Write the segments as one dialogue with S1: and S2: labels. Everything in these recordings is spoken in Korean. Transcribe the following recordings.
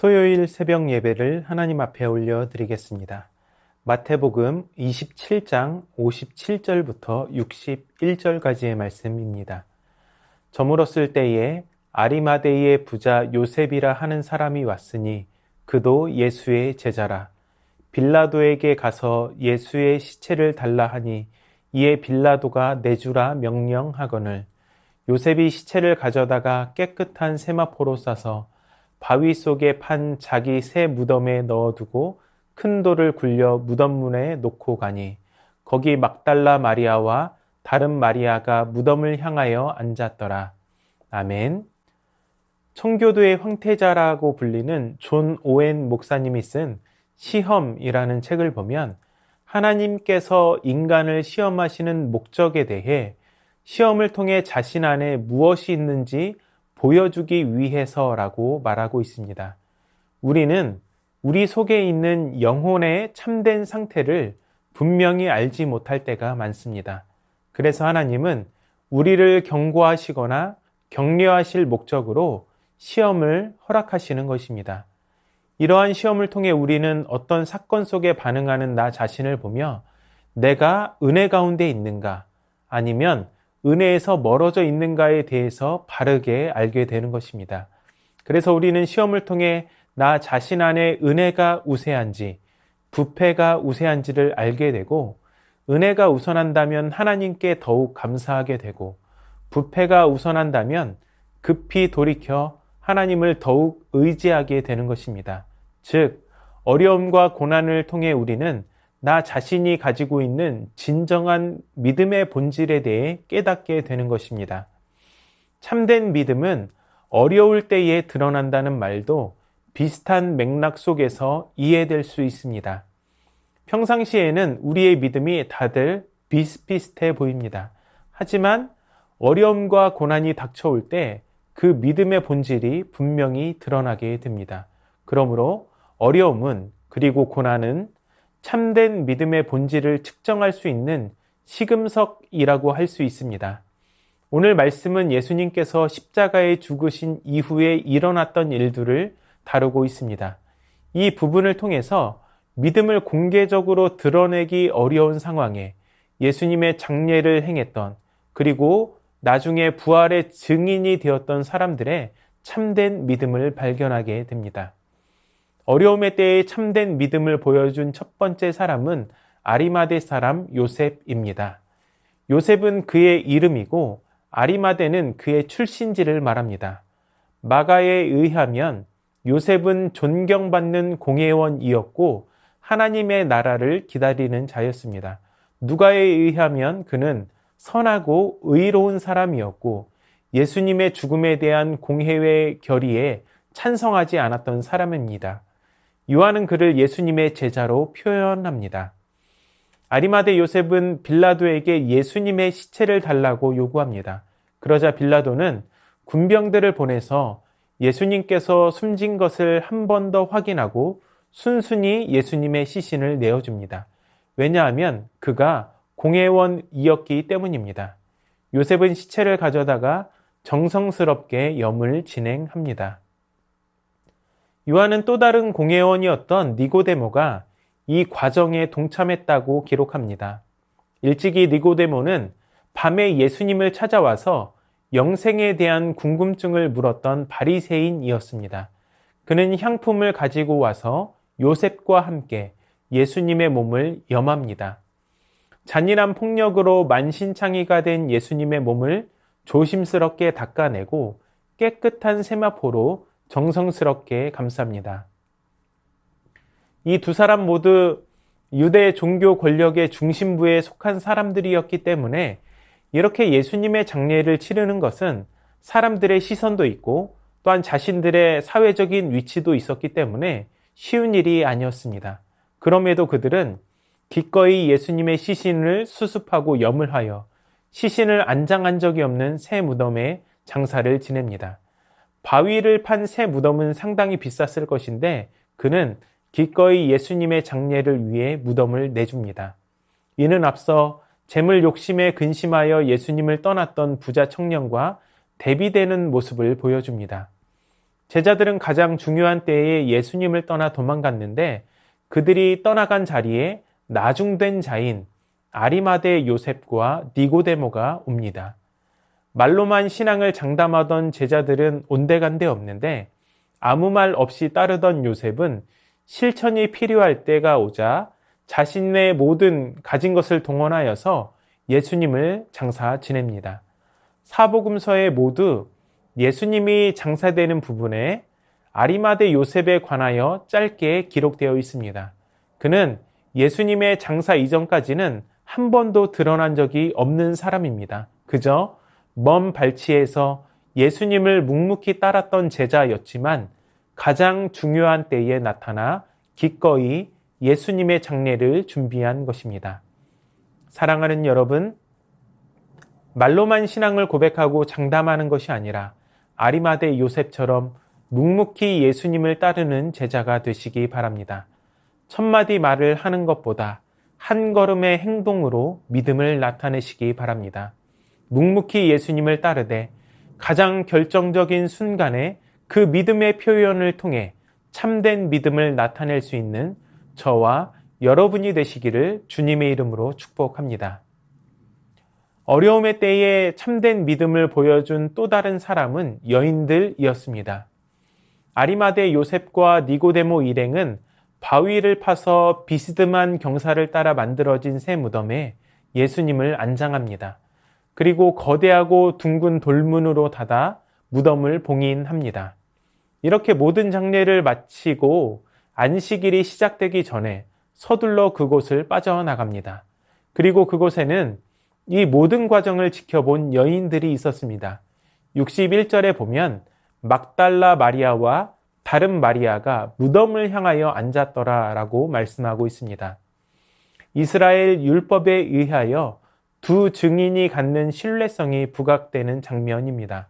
S1: 토요일 새벽 예배를 하나님 앞에 올려드리겠습니다. 마태복음 27장 57절부터 61절까지의 말씀입니다. 저물었을 때에 아리마대의 부자 요셉이라 하는 사람이 왔으니 그도 예수의 제자라. 빌라도에게 가서 예수의 시체를 달라 하니 이에 빌라도가 내주라 명령하거늘 요셉이 시체를 가져다가 깨끗한 세마포로 싸서 바위 속에 판 자기 새 무덤에 넣어두고 큰 돌을 굴려 무덤문에 놓고 가니 거기 막달라 마리아와 다른 마리아가 무덤을 향하여 앉았더라. 아멘. 청교도의 황태자라고 불리는 존 오웬 목사님이 쓴 시험이라는 책을 보면 하나님께서 인간을 시험하시는 목적에 대해 시험을 통해 자신 안에 무엇이 있는지 보여주기 위해서라고 말하고 있습니다. 우리는 우리 속에 있는 영혼의 참된 상태를 분명히 알지 못할 때가 많습니다. 그래서 하나님은 우리를 경고하시거나 격려하실 목적으로 시험을 허락하시는 것입니다. 이러한 시험을 통해 우리는 어떤 사건 속에 반응하는 나 자신을 보며 내가 은혜 가운데 있는가 아니면 은혜에서 멀어져 있는가에 대해서 바르게 알게 되는 것입니다. 그래서 우리는 시험을 통해 나 자신 안에 은혜가 우세한지 부패가 우세한지를 알게 되고 은혜가 우선한다면 하나님께 더욱 감사하게 되고 부패가 우선한다면 급히 돌이켜 하나님을 더욱 의지하게 되는 것입니다. 즉, 어려움과 고난을 통해 우리는 나 자신이 가지고 있는 진정한 믿음의 본질에 대해 깨닫게 되는 것입니다. 참된 믿음은 어려울 때에 드러난다는 말도 비슷한 맥락 속에서 이해될 수 있습니다. 평상시에는 우리의 믿음이 다들 비슷비슷해 보입니다. 하지만 어려움과 고난이 닥쳐올 때 그 믿음의 본질이 분명히 드러나게 됩니다. 그러므로 어려움은 그리고 고난은 참된 믿음의 본질을 측정할 수 있는 시금석이라고 할 수 있습니다. 오늘 말씀은 예수님께서 십자가에 죽으신 이후에 일어났던 일들을 다루고 있습니다. 이 부분을 통해서 믿음을 공개적으로 드러내기 어려운 상황에 예수님의 장례를 행했던 그리고 나중에 부활의 증인이 되었던 사람들의 참된 믿음을 발견하게 됩니다. 어려움의 때에 참된 믿음을 보여준 첫 번째 사람은 아리마대 사람 요셉입니다. 요셉은 그의 이름이고 아리마대는 그의 출신지를 말합니다. 마가에 의하면 요셉은 존경받는 공회원이었고 하나님의 나라를 기다리는 자였습니다. 누가에 의하면 그는 선하고 의로운 사람이었고 예수님의 죽음에 대한 공회의 결의에 찬성하지 않았던 사람입니다. 요한은 그를 예수님의 제자로 표현합니다. 아리마대 요셉은 빌라도에게 예수님의 시체를 달라고 요구합니다. 그러자 빌라도는 군병들을 보내서 예수님께서 숨진 것을 한 번 더 확인하고 순순히 예수님의 시신을 내어줍니다. 왜냐하면 그가 공회원이었기 때문입니다. 요셉은 시체를 가져다가 정성스럽게 염을 진행합니다. 요한은 또 다른 공회원이었던 니고데모가 이 과정에 동참했다고 기록합니다. 일찍이 니고데모는 밤에 예수님을 찾아와서 영생에 대한 궁금증을 물었던 바리새인이었습니다. 그는 향품을 가지고 와서 요셉과 함께 예수님의 몸을 염합니다. 잔인한 폭력으로 만신창이가 된 예수님의 몸을 조심스럽게 닦아내고 깨끗한 세마포로 정성스럽게 감쌉니다. 이 두 사람 모두 유대 종교 권력의 중심부에 속한 사람들이었기 때문에 이렇게 예수님의 장례를 치르는 것은 사람들의 시선도 있고 또한 자신들의 사회적인 위치도 있었기 때문에 쉬운 일이 아니었습니다. 그럼에도 그들은 기꺼이 예수님의 시신을 수습하고 염을 하여 시신을 안장한 적이 없는 새 무덤에 장사를 지냅니다. 바위를 판 새 무덤은 상당히 비쌌을 것인데 그는 기꺼이 예수님의 장례를 위해 무덤을 내줍니다. 이는 앞서 재물 욕심에 근심하여 예수님을 떠났던 부자 청년과 대비되는 모습을 보여줍니다. 제자들은 가장 중요한 때에 예수님을 떠나 도망갔는데 그들이 떠나간 자리에 나중된 자인 아리마대 요셉과 니고데모가 옵니다. 말로만 신앙을 장담하던 제자들은 온데간데 없는데 아무 말 없이 따르던 요셉은 실천이 필요할 때가 오자 자신의 모든 가진 것을 동원하여서 예수님을 장사 지냅니다. 사복음서에 모두 예수님이 장사되는 부분에 아리마대 요셉에 관하여 짧게 기록되어 있습니다. 그는 예수님의 장사 이전까지는 한 번도 드러난 적이 없는 사람입니다. 그저 먼 발치에서 예수님을 묵묵히 따랐던 제자였지만 가장 중요한 때에 나타나 기꺼이 예수님의 장례를 준비한 것입니다. 사랑하는 여러분, 말로만 신앙을 고백하고 장담하는 것이 아니라 아리마대 요셉처럼 묵묵히 예수님을 따르는 제자가 되시기 바랍니다. 천마디 말을 하는 것보다 한 걸음의 행동으로 믿음을 나타내시기 바랍니다. 묵묵히 예수님을 따르되 가장 결정적인 순간에 그 믿음의 표현을 통해 참된 믿음을 나타낼 수 있는 저와 여러분이 되시기를 주님의 이름으로 축복합니다. 어려움의 때에 참된 믿음을 보여준 또 다른 사람은 여인들이었습니다. 아리마대 요셉과 니고데모 일행은 바위를 파서 비스듬한 경사를 따라 만들어진 새 무덤에 예수님을 안장합니다. 그리고 거대하고 둥근 돌문으로 닫아 무덤을 봉인합니다. 이렇게 모든 장례를 마치고 안식일이 시작되기 전에 서둘러 그곳을 빠져나갑니다. 그리고 그곳에는 이 모든 과정을 지켜본 여인들이 있었습니다. 61절에 보면 막달라 마리아와 다른 마리아가 무덤을 향하여 앉았더라 라고 말씀하고 있습니다. 이스라엘 율법에 의하여 두 증인이 갖는 신뢰성이 부각되는 장면입니다.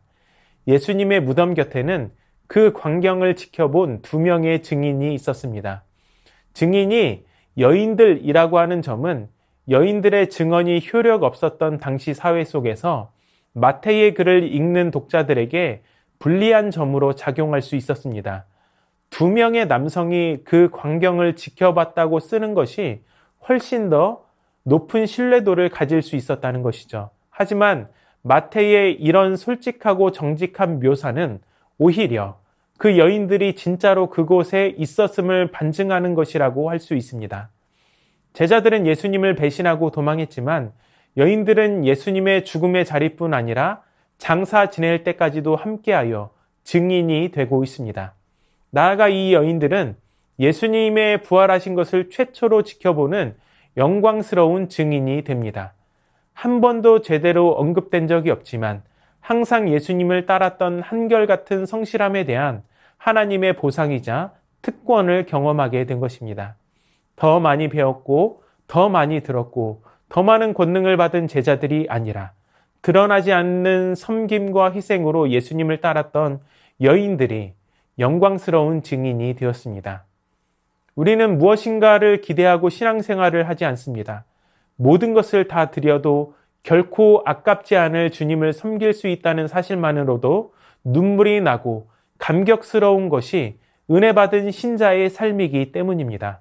S1: 예수님의 무덤 곁에는 그 광경을 지켜본 두 명의 증인이 있었습니다. 증인이 여인들이라고 하는 점은 여인들의 증언이 효력 없었던 당시 사회 속에서 마태의 글을 읽는 독자들에게 불리한 점으로 작용할 수 있었습니다. 두 명의 남성이 그 광경을 지켜봤다고 쓰는 것이 훨씬 더 높은 신뢰도를 가질 수 있었다는 것이죠. 하지만 마태의 이런 솔직하고 정직한 묘사는 오히려 그 여인들이 진짜로 그곳에 있었음을 반증하는 것이라고 할 수 있습니다. 제자들은 예수님을 배신하고 도망했지만 여인들은 예수님의 죽음의 자리뿐 아니라 장사 지낼 때까지도 함께하여 증인이 되고 있습니다. 나아가 이 여인들은 예수님의 부활하신 것을 최초로 지켜보는 영광스러운 증인이 됩니다. 한 번도 제대로 언급된 적이 없지만 항상 예수님을 따랐던 한결같은 성실함에 대한 하나님의 보상이자 특권을 경험하게 된 것입니다. 더 많이 배웠고 더 많이 들었고 더 많은 권능을 받은 제자들이 아니라 드러나지 않는 섬김과 희생으로 예수님을 따랐던 여인들이 영광스러운 증인이 되었습니다. 우리는 무엇인가를 기대하고 신앙생활을 하지 않습니다. 모든 것을 다 드려도 결코 아깝지 않을 주님을 섬길 수 있다는 사실만으로도 눈물이 나고 감격스러운 것이 은혜 받은 신자의 삶이기 때문입니다.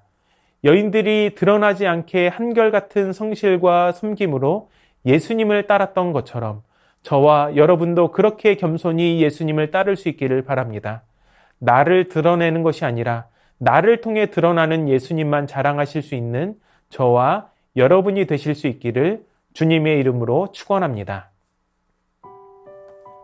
S1: 여인들이 드러나지 않게 한결같은 성실과 섬김으로 예수님을 따랐던 것처럼 저와 여러분도 그렇게 겸손히 예수님을 따를 수 있기를 바랍니다. 나를 드러내는 것이 아니라 나를 통해 드러나는 예수님만 자랑하실 수 있는 저와 여러분이 되실 수 있기를 주님의 이름으로 축원합니다.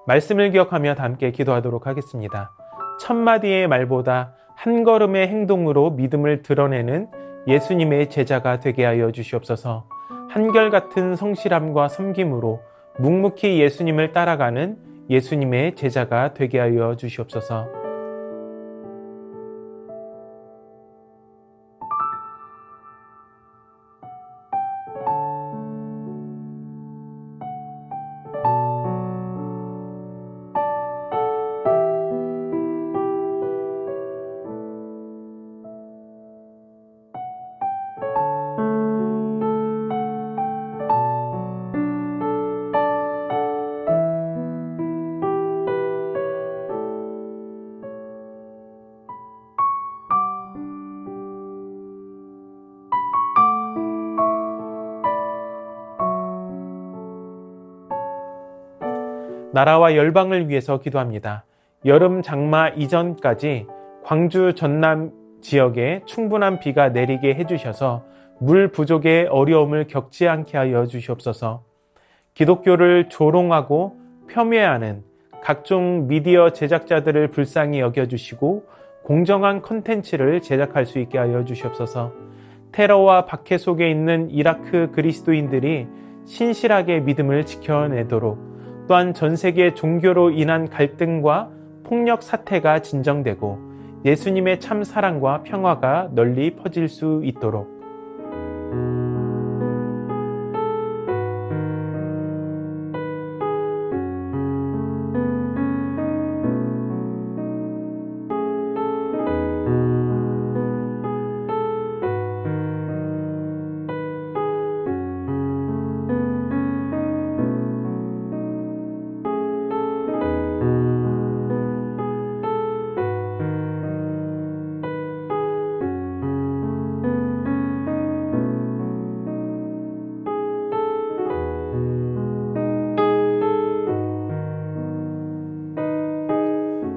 S1: 말씀을 기억하며 다 함께 기도하도록 하겠습니다. 천마디의 말보다 한 걸음의 행동으로 믿음을 드러내는 예수님의 제자가 되게 하여 주시옵소서. 한결같은 성실함과 섬김으로 묵묵히 예수님을 따라가는 예수님의 제자가 되게 하여 주시옵소서. 나라와 열방을 위해서 기도합니다. 여름 장마 이전까지 광주 전남 지역에 충분한 비가 내리게 해주셔서 물 부족의 어려움을 겪지 않게 하여 주시옵소서. 기독교를 조롱하고 폄훼하는 각종 미디어 제작자들을 불쌍히 여겨주시고 공정한 콘텐츠를 제작할 수 있게 하여 주시옵소서. 테러와 박해 속에 있는 이라크 그리스도인들이 신실하게 믿음을 지켜내도록, 또한 전 세계 종교로 인한 갈등과 폭력 사태가 진정되고 예수님의 참 사랑과 평화가 널리 퍼질 수 있도록,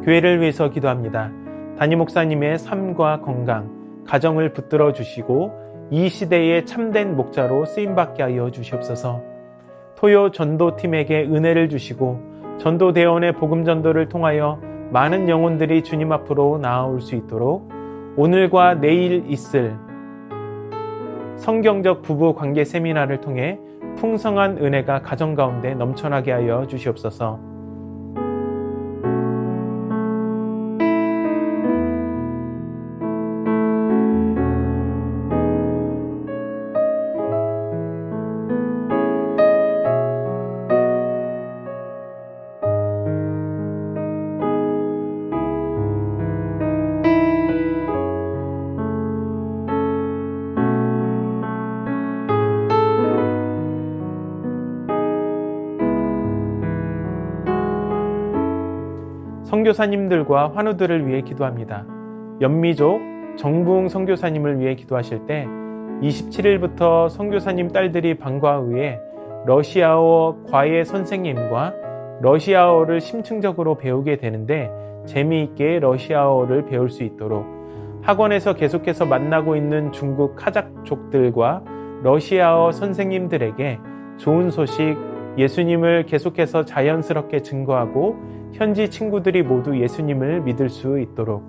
S1: 교회를 위해서 기도합니다. 담임 목사님의 삶과 건강, 가정을 붙들어 주시고 이 시대의 참된 목자로 쓰임받게 하여 주시옵소서. 토요 전도팀에게 은혜를 주시고 전도대원의 복음 전도를 통하여 많은 영혼들이 주님 앞으로 나아올 수 있도록, 오늘과 내일 있을 성경적 부부 관계 세미나를 통해 풍성한 은혜가 가정 가운데 넘쳐나게 하여 주시옵소서. 선교사님들과 환우들을 위해 기도합니다. 연미족 정부웅 선교사님을 위해 기도하실 때 27일부터 선교사님 딸들이 방과 후에 러시아어 과외 선생님과 러시아어를 심층적으로 배우게 되는데, 재미있게 러시아어를 배울 수 있도록 학원에서 계속해서 만나고 있는 중국 카자흐족들과 러시아어 선생님들에게 좋은 소식, 예수님을 계속해서 자연스럽게 증거하고 현지 친구들이 모두 예수님을 믿을 수 있도록,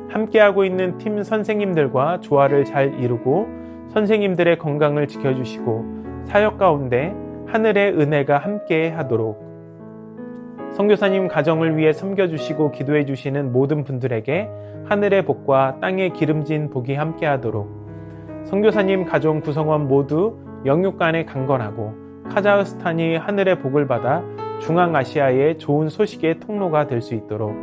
S1: 함께하고 있는 팀 선생님들과 조화를 잘 이루고 선생님들의 건강을 지켜주시고 사역 가운데 하늘의 은혜가 함께 하도록, 선교사님 가정을 위해 섬겨주시고 기도해 주시는 모든 분들에게 하늘의 복과 땅의 기름진 복이 함께 하도록, 선교사님 가정 구성원 모두 영육 간에 강건하고 카자흐스탄이 하늘의 복을 받아 중앙아시아의 좋은 소식의 통로가 될 수 있도록,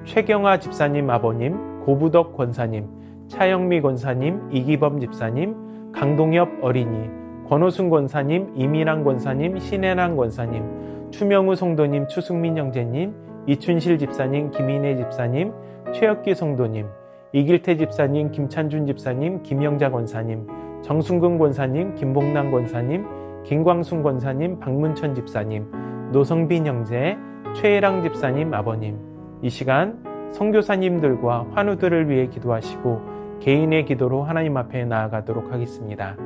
S1: 최경아 집사님 아버님, 고부덕 권사님, 차영미 권사님, 이기범 집사님, 강동엽 어린이, 권호순 권사님, 이민환 권사님, 신혜란 권사님, 추명우 성도님, 추승민 형제님, 이춘실 집사님, 김인혜 집사님, 최혁기 성도님, 이길태 집사님, 김찬준 집사님, 김영자 권사님, 정순근 권사님, 김봉남 권사님, 김광순 권사님, 박문천 집사님, 노성빈 형제, 최혜랑 집사님 아버님, 이 시간 선교사님들과 환우들을 위해 기도하시고 개인의 기도로 하나님 앞에 나아가도록 하겠습니다.